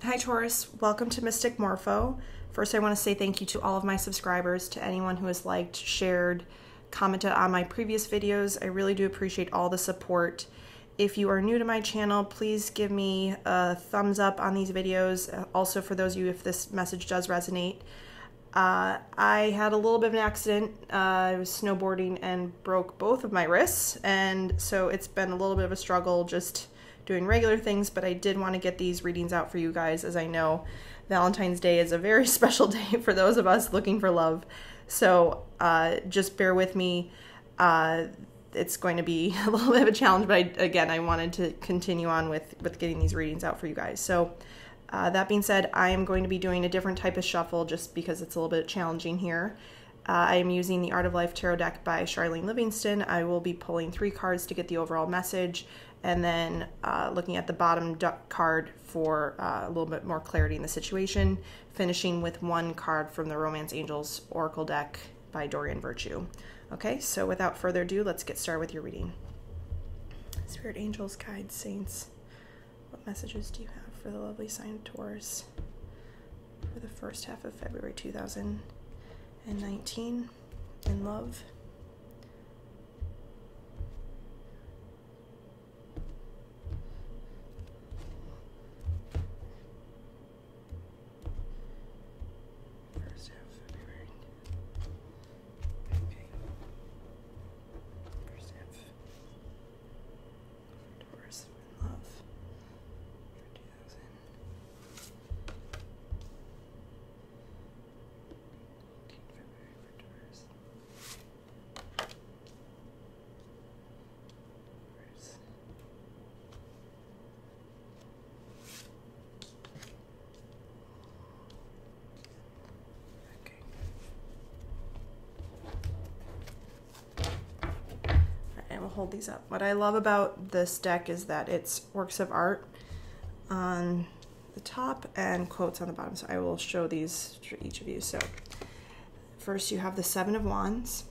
Hi Taurus, welcome to Mystic Morpho. First I want to say thank you to all of my subscribers, to anyone who has liked, shared, commented on my previous videos. I really do appreciate all the support. If you are new to my channel, please give me a thumbs up on these videos. Also for those of you, if this message does resonate. I had a little bit of an accident. I was snowboarding and broke both of my wrists, and so it's been a little bit of a struggle just doing regular things, but I did want to get these readings out for you guys, as I know Valentine's Day is a very special day for those of us looking for love. So just bear with me. It's going to be a little bit of a challenge, but I wanted to continue on with getting these readings out for you guys. So that being said, I am going to be doing a different type of shuffle just because it's a little bit challenging here. I am using the Art of Life Tarot deck by Charlene Livingstone. I will be pulling 3 cards to get the overall message, and then looking at the bottom card for a little bit more clarity in the situation, finishing with 1 card from the Romance Angels Oracle deck by Doreen Virtue. Okay, so without further ado, let's get started with your reading. Spirit angels, guides, saints, what messages do you have for the lovely sign of Taurus for the first half of February 2019 in love? First half of February. Okay. First half Taurus in love for 2000. February for Taurus. And we'll hold these up. What I love about this deck is that it's works of art on the top and quotes on the bottom. So I will show these for each of you. So first you have the 7 of Wands.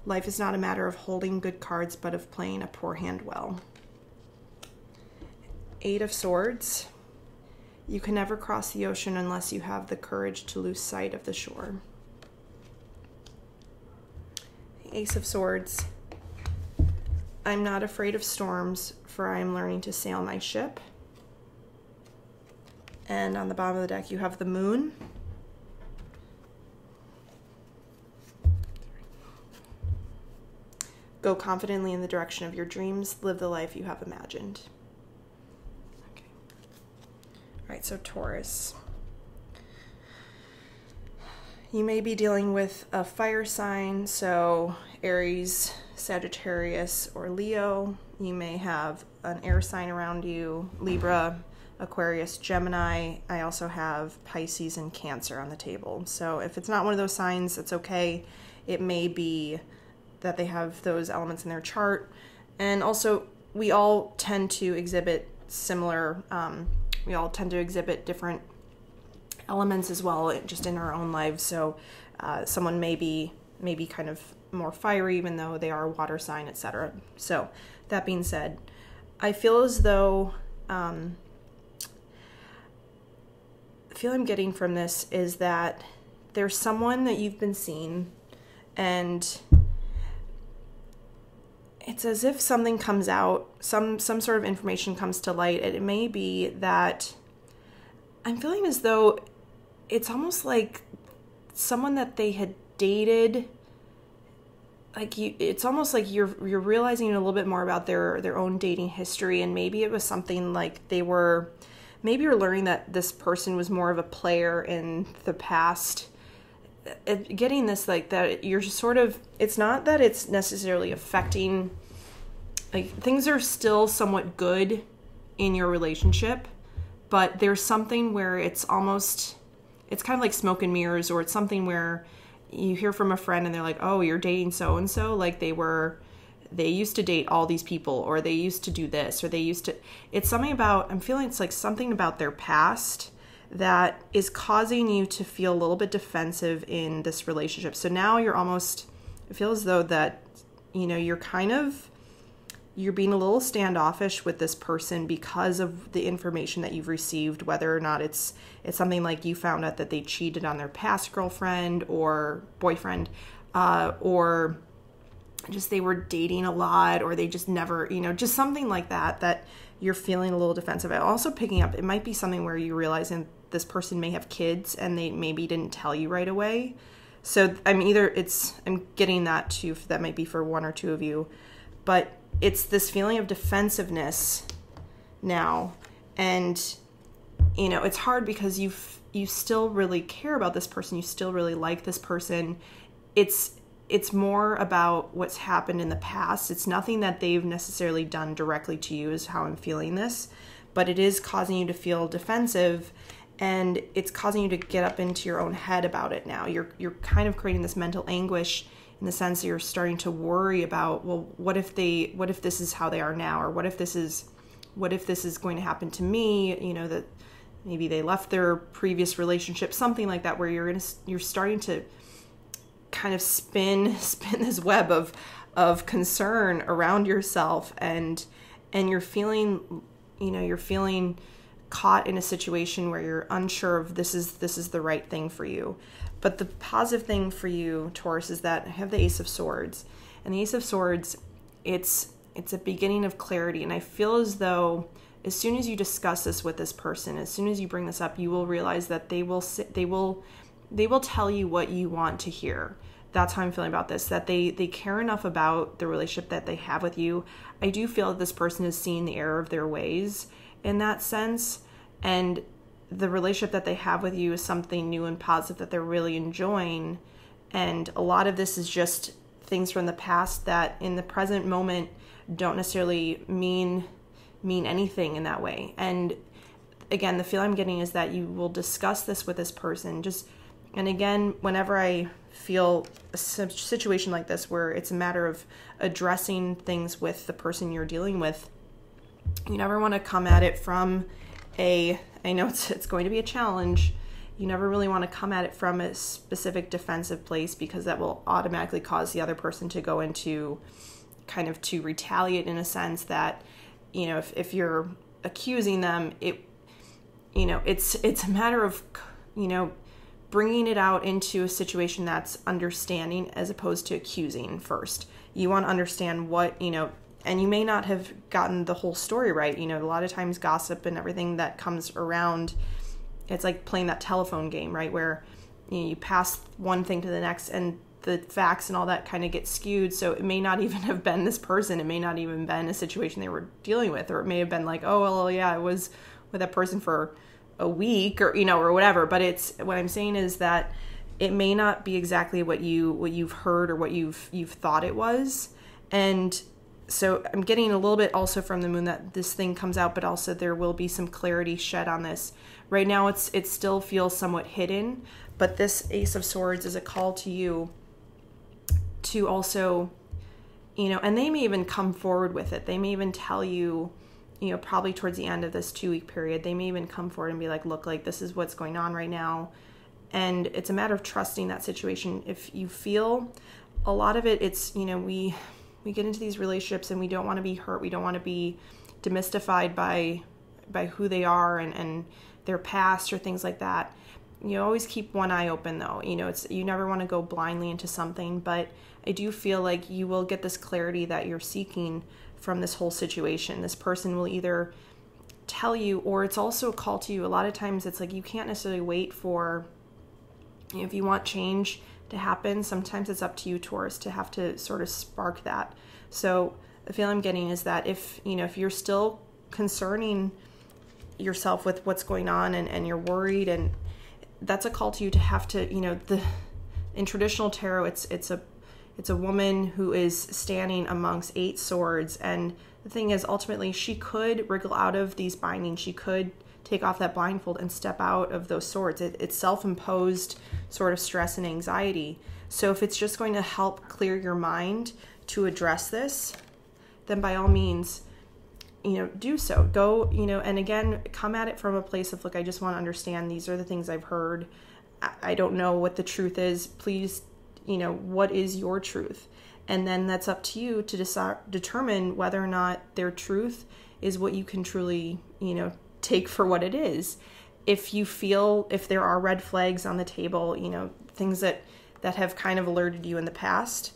Life is not a matter of holding good cards, but of playing a poor hand well. 8 of Swords. You can never cross the ocean unless you have the courage to lose sight of the shore. Ace of Swords. I'm not afraid of storms, for I am learning to sail my ship. And on the bottom of the deck, you have the Moon. Go confidently in the direction of your dreams. Live the life you have imagined. Okay. All right, so Taurus. You may be dealing with a fire sign, so Aries, Sagittarius, or Leo. You may have an air sign around you, Libra, Aquarius, Gemini. I also have Pisces and Cancer on the table. So if it's not one of those signs, it's okay. It may be that they have those elements in their chart. And also, we all tend to exhibit similar, we all tend to exhibit different elements as well, just in our own lives. So someone may be kind of more fiery, even though they are a water sign, etc. So that being said, I feel as though the feel I'm getting from this is that there's someone that you've been seeing, and it's as if something comes out, some sort of information comes to light. And it may be that I'm feeling as though it's almost like someone that they had dated. Like it's almost like you're realizing a little bit more about their own dating history, and maybe it was something like maybe you're learning that this person was more of a player in the past. Getting this, like, that you're just sort of, it's not that it's necessarily affecting, like, things are still somewhat good in your relationship, but there's something where it's kind of like smoke and mirrors, or it's something where you hear from a friend and they're like, oh, you're dating so-and-so, like they used to date all these people, or they used to do this, or it's something about, I'm feeling it's like something about their past that is causing you to feel a little bit defensive in this relationship. So now you're almost, I feel as though that, you're you're being a little standoffish with this person because of the information that you've received, whether or not it's something like you found out that they cheated on their past girlfriend or boyfriend, or just they were dating a lot, or they just never, just something like that you're feeling a little defensive. Also picking up, it might be something where you realize this person may have kids and they maybe didn't tell you right away. So I'm getting that too, that might be for one or two of you, but it's this feeling of defensiveness now. And, it's hard because you still really care about this person. You still really like this person. It's more about what's happened in the past. It's nothing that they've necessarily done directly to you is how I'm feeling this, but it is causing you to feel defensive, and it's causing you to get up into your own head about it now. You're kind of creating this mental anguish in the sense that you're starting to worry about, well, what if this is how they are now? Or what if this is going to happen to me? That maybe they left their previous relationship, something like that, where you're starting to kind of spin this web of concern around yourself, and you're feeling caught in a situation where you're unsure if this is the right thing for you. But the positive thing for you, Taurus, is that I have the Ace of Swords, and the Ace of Swords, it's a beginning of clarity. And I feel as though as soon as you discuss this with this person, as soon as you bring this up, you will realize that they will tell you what you want to hear. That's how I'm feeling about this, that they care enough about the relationship that they have with you. I do feel that this person is seeing the error of their ways in that sense, and the relationship that they have with you is something new and positive that they're really enjoying. And a lot of this is just things from the past that in the present moment don't necessarily mean anything in that way. And again, the feel I'm getting is that you will discuss this with this person. And again, whenever I feel a situation like this where it's a matter of addressing things with the person you're dealing with, you never want to come at it from I know it's going to be a challenge. You never really want to come at it from a specific defensive place, because that will automatically cause the other person to go into kind of to retaliate in a sense that, if you're accusing them, it's a matter of, bringing it out into a situation that's understanding as opposed to accusing first. You want to understand what, and you may not have gotten the whole story right. A lot of times gossip and everything that comes around, it's like playing that telephone game, right? Where you pass one thing to the next and the facts and all that kind of get skewed. So it may not even have been this person. It may not even been a situation they were dealing with, or it may have been like, oh, well, yeah, I was with that person for a week or, or whatever. But what I'm saying is that it may not be exactly what you've heard or what you've thought it was. And so I'm getting a little bit also from the moon that this thing comes out, but also there will be some clarity shed on this. Right now it still feels somewhat hidden, but this Ace of Swords is a call to you to also, and they may even come forward with it. They may even tell you, probably towards the end of this 2-week period, they may even come forward and be like, look, like this is what's going on right now. And it's a matter of trusting that situation. If you feel a lot of it, it's, we get into these relationships and we don't want to be hurt. We don't want to be demystified by who they are and their past or things like that. You always keep one eye open though. You never want to go blindly into something, but I do feel like you will get this clarity that you're seeking from this whole situation. This person will either tell you, or it's also a call to you. A lot of times it's like you can't necessarily wait for, if you want change to happen, sometimes it's up to you, Taurus, to have to sort of spark that. So the feeling I'm getting is that if you're still concerning yourself with what's going on and you're worried, and that's a call to you to have to, in traditional tarot, it's a woman who is standing amongst 8 swords. And the thing is, ultimately, she could wriggle out of these bindings. She could take off that blindfold and step out of those swords. It's self-imposed sort of stress and anxiety. So if it's just going to help clear your mind to address this, then by all means, do so. Go, and again, come at it from a place of, look, I just want to understand. These are the things I've heard. I don't know what the truth is. Please, what is your truth? And then that's up to you to determine whether or not their truth is what you can truly, take for what it is. If there are red flags on the table, things that have kind of alerted you in the past,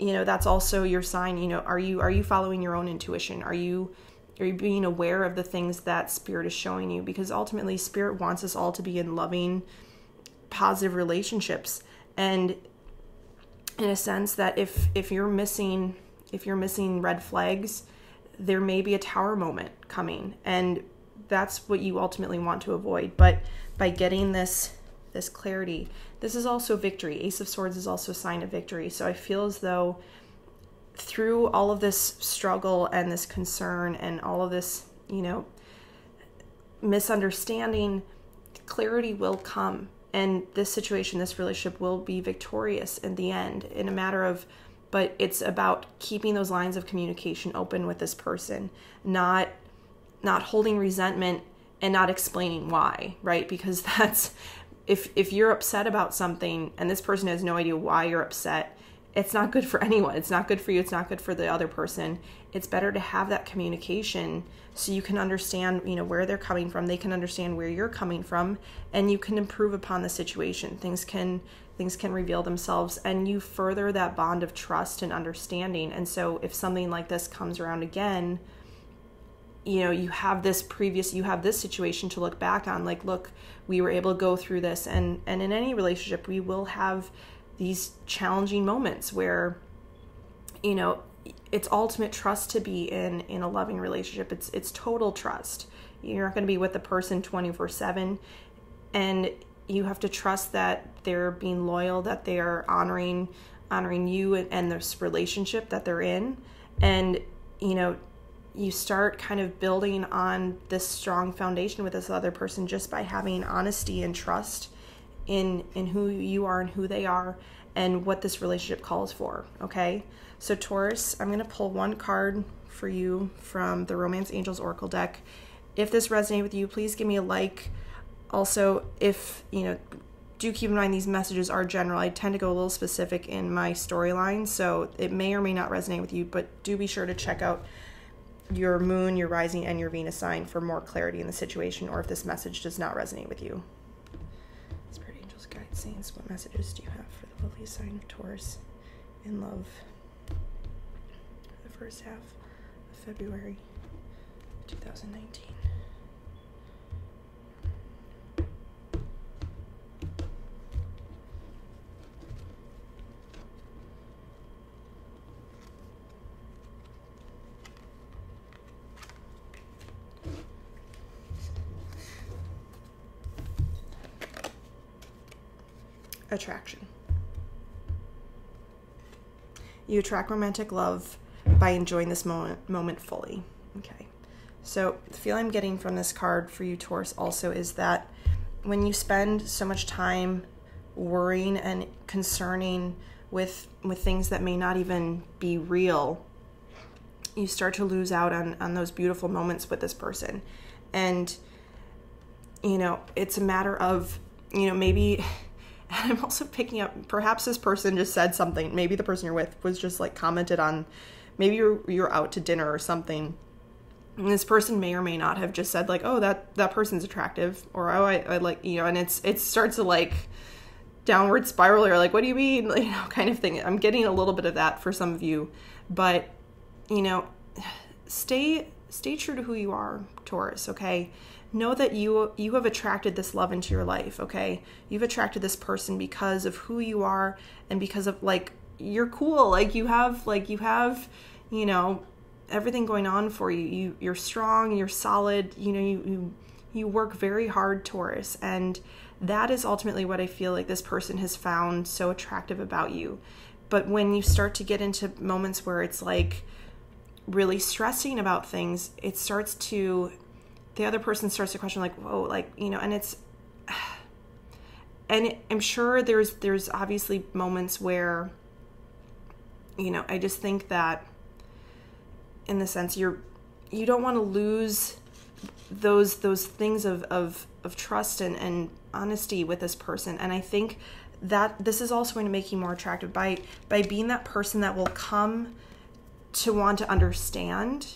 that's also your sign. Are you following your own intuition? Are you being aware of the things that Spirit is showing you? Because ultimately Spirit wants us all to be in loving, positive relationships. And in a sense that if you're missing red flags, there may be a tower moment coming, and that's what you ultimately want to avoid. But by getting this clarity, this is also victory. Ace of Swords is also a sign of victory. So I feel as though through all of this struggle and this concern and all of this, misunderstanding, clarity will come. And this situation, this relationship will be victorious in the end, in a matter of, but it's about keeping those lines of communication open with this person, not holding resentment and not explaining why, right? Because that's, if you're upset about something and this person has no idea why you're upset, it's not good for anyone. It's not good for you. It's not good for the other person. It's better to have that communication so you can understand, where they're coming from. They can understand where you're coming from, and you can improve upon the situation. Things can reveal themselves, and you further that bond of trust and understanding. And so if something like this comes around again, you have this situation to look back on, like, look, we were able to go through this. And in any relationship, we will have these challenging moments where, it's ultimate trust to be in a loving relationship. It's total trust. You're not going to be with the person 24/7, and you have to trust that they're being loyal, that they're honoring you and this relationship that they're in. And, you start kind of building on this strong foundation with this other person just by having honesty and trust in who you are and who they are and what this relationship calls for. Okay. So Taurus, I'm going to pull one card for you from the Romance Angels Oracle deck. If this resonated with you, please give me a like. Also, if, do keep in mind these messages are general. I tend to go a little specific in my storyline, so it may or may not resonate with you, but do be sure to check out your moon, your rising, and your Venus sign for more clarity in the situation, or if this message does not resonate with you. Spirit Angels, Guide Saints, what messages do you have for the lovely sign of Taurus in love for the first half of February 2019? Attraction. You attract romantic love by enjoying this moment fully. Okay. So the feeling I'm getting from this card for you, Taurus, also is that when you spend so much time worrying and concerning with things that may not even be real, you start to lose out on those beautiful moments with this person. And, it's a matter of, maybe... And I'm also picking up, perhaps this person just said something. Maybe the person you're with was just like commented on, maybe you're out to dinner or something. And this person may or may not have just said like, oh, that person's attractive, or oh, I like, and it starts to like downward spiral, or like, what do you mean? Kind of thing. I'm getting a little bit of that for some of you, but stay true to who you are, Taurus. Okay. Know that you have attracted this love into your life, okay? You've attracted this person because of who you are and because of, like, you're cool. Like, you have, everything going on for you. You're strong, you're solid, you work very hard, Taurus. And that is ultimately what I feel like this person has found so attractive about you. But when you start to get into moments where it's, like, really stressing about things, the other person starts to question, like, whoa, like, and it's, and I'm sure there's obviously moments where, I just think that in the sense you don't want to lose those things of trust and honesty with this person. And I think this is also going to make you more attractive by being that person that will come to want to understand,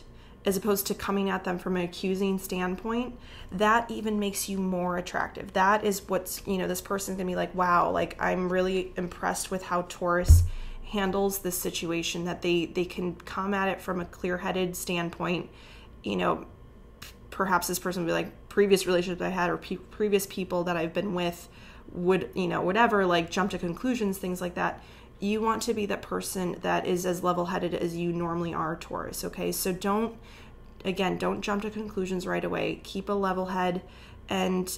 as opposed to coming at them from an accusing standpoint. That even makes you more attractive. That is what's, you know, this person's gonna be like, wow, like I'm really impressed with how Taurus handles this situation, that they can come at it from a clear-headed standpoint. You know, perhaps this person would be like, previous relationships I had or previous people that I've been with would, you know, whatever, like jump to conclusions, things like that. You want to be that person that is as level-headed as you normally are, Taurus, okay? So don't jump to conclusions right away. Keep a level head and,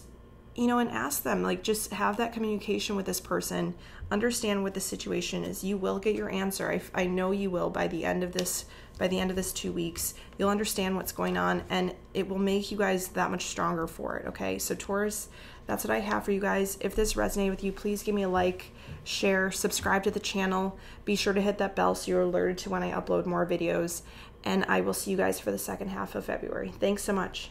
you know, and ask them, like, just have that communication with this person. Understand what the situation is. You will get your answer. I know you will by the end of this 2 weeks. You'll understand what's going on, and it will make you guys that much stronger for it, okay? So Taurus, that's what I have for you guys. If this resonated with you, please give me a like, share, subscribe to the channel. Be sure to hit that bell so you're alerted to when I upload more videos. And I will see you guys for the second half of February. Thanks so much.